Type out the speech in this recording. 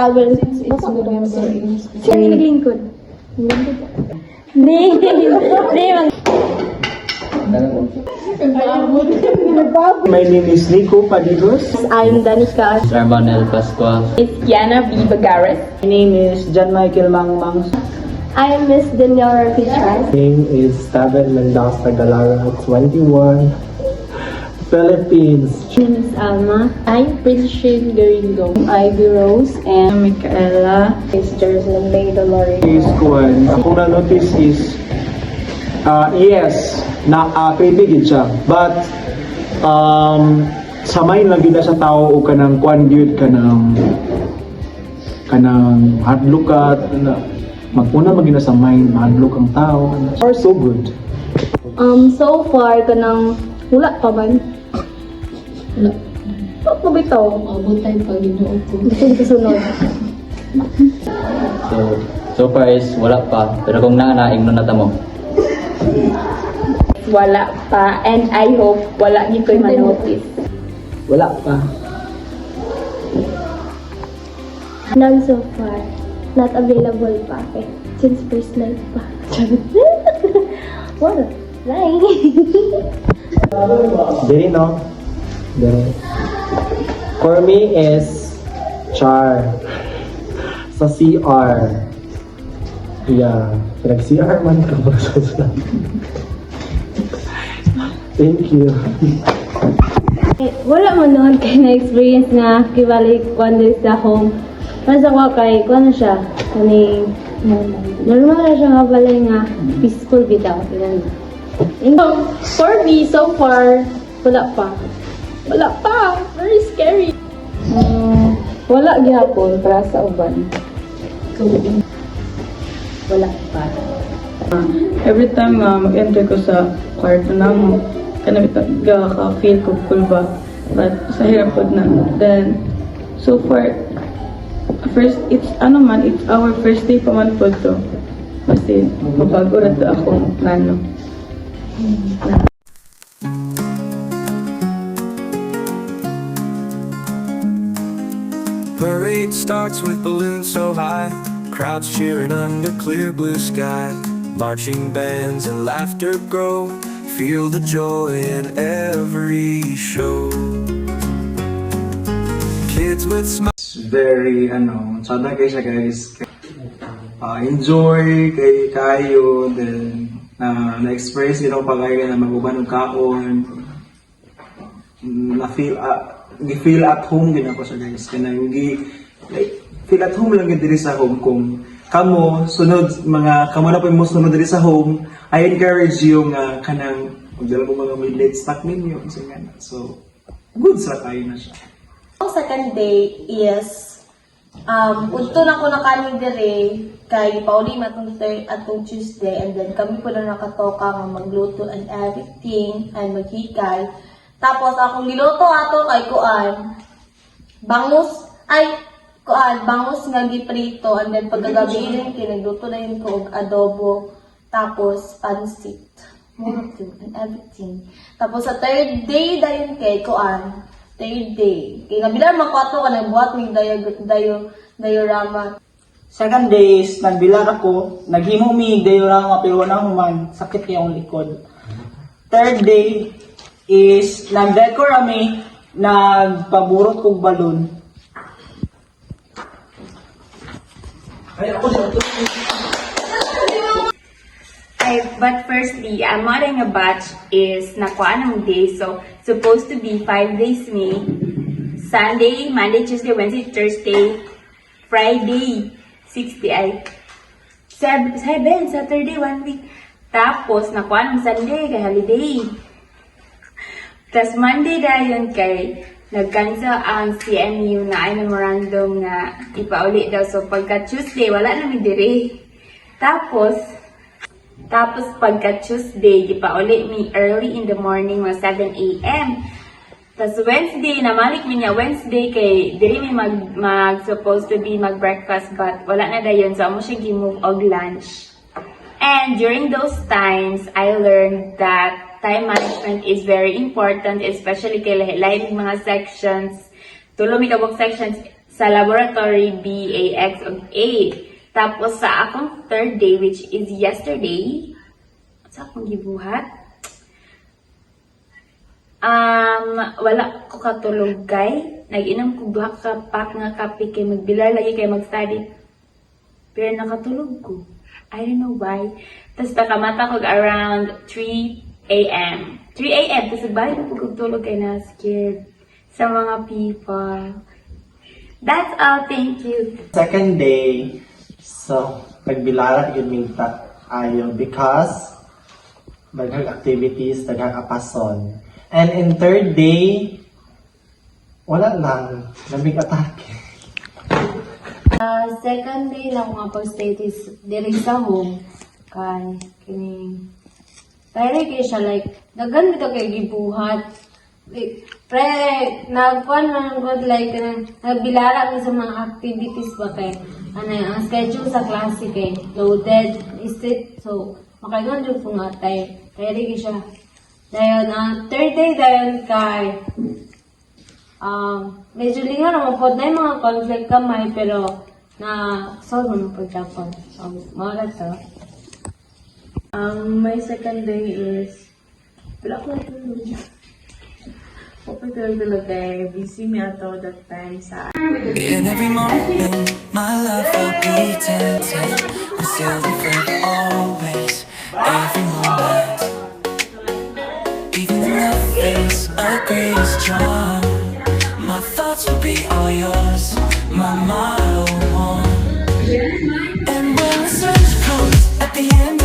towel. Basta ko na sorry. Sino naglingkod? Hindi. My name is Nico Padigos. I'm Danica. Rabanel Pascual. It's Kiana B. Bagares. My name is John Michael Mangmang. I am Miss Daniela Fitzgerald. My name is Steven Mendoza Galara, 21, Philippines. My name is Alma. I'm Princess Garingo. Ivy Rose and Micaela. It's Jerusalem May Dolores. Is Kuan. Akong na-notice is, yes, creepy gid siya. But, sa mind lang gid sa tao o kanang kuan gyud kanang hardlook at magpuna magina sa mind, hardlook ang tao. Are so good. So far, kanang wala pa man. Wala. Wala pa bitaw. Abot tayo pag inuot ko. Kasunod. So far is wala pa. Pero kung naanaing nun nata mo. Wala pa. And I hope wala niyo ko'y manotice. Wala pa. None so far. Not available pa. Okay. Since first night pa. What? Lying. Diri no? Diri. For me is Char. Sa CR. Yeah. Pinag-CR man ka ba sa Thank you. Wala man noon kay na-experience nga kibalik wonder sa home. Nasa ko kay, kung ano siya, kani, normal na siya nga balay nga, peaceful bitaw. For me, so far, wala pa. Wala pa! Very scary! Wala gihapon para sa uban. Wala pa. Every time mag-enter ko sa kwarto namo, ka-feel ko cool ba? But sa hirap po na. Then, so far, it's our first day pa man po to. Kasi, mabago na to akong plano. Parade starts with balloons so high, crowds cheering under clear blue sky. Marching bands and laughter grow, feel the joy in every show. Kids with smiles. Very, sana kayo siya guys. Enjoy kay kayo, then na-experience nyo pag-ayaw na mag-uban ng kaon. Feel at home din ako siya guys. Kaya feel at home lang yun diri sa home kung kamo na po mo sunod diri sa home. I encourage you nga kanang magdala mo mga midnight snack ninyo. So, good sa tayo na siya. Ang second day is udto na ko nakani dire kay Pauli matong atong Tuesday, and then kami po na nakatoka nga magluto and everything and maghikay. Tapos akong niluto ato kay bangus nga giprito, and then pagkagabi rin kinagluto na yun ko og adobo, tapos pansit and everything. Tapos sa third day dayon kay third day kay nabilan makwato ka na buhat ng diorama. Second day is nagbilar ako, naghimo mi diorama pero wala human, sakit yung likod. Third day is nag-decor kami, nagpaburot kong balon. But firstly, ang mga nga batch is nakuha ng day. So, supposed to be 5 days me. Sunday, Monday, Tuesday, Wednesday, Thursday, Friday, 6 day. 7, Saturday, 1 week. Tapos, nakuha ng Sunday, kay holiday. Tapos, Monday dayon kay nag-cancel ang CMU na ay memorandum na ipauli daw. So, pagka Tuesday, wala namin dire. Tapos pagka Tuesday, ipauli mi early in the morning, mga 7 a.m. Tapos Wednesday, namalik mi niya Wednesday kay diri mi supposed to be mag-breakfast, but wala na dayon. So, amo siya gi-move og lunch. And during those times, I learned that time management is very important, especially kay lahi-lahi mga sections. Tulo mi kabog sections sa laboratory BAX of A. Tapos sa akong third day, which is yesterday, sa akong gibuhat, wala ko katulog kay. Nag-inom ko duha ka pack nga kape kay magbilar lagi kay mag-study. Pero nakatulog ko. I don't know why. Tapos nakamata ko around 3 a.m. 3 a.m. Tapos balik ko pagtulog kay na scared sa mga people. That's all. Thank you. Second day, so pagbilara yun minta ayo because daghang activities, daghang apason. And in third day, wala lang, labing atake. Second day lang nga pag-stay diri sa home kay kini pero kay siya like dagan bitaw kay gibuhat like, nagkuhan man god like nagbilara mi sa mga activities ba kay ang schedule sa klase kay loaded is it so makaingon jud ko nga tay pero kay siya dayon third day dayon kay medyo lingaw naman po na yung mga conflict kamay pero na solve mo pagkapon. So, mga to. My second day is wala ko natulog. Okay talaga kay busy mi ato that time sa In every moment, my love will be tempted. I'm still the forever always, every moment. Even though nothing's a greatest charm, my thoughts will be all yours, my motto one. And when the sun comes at the end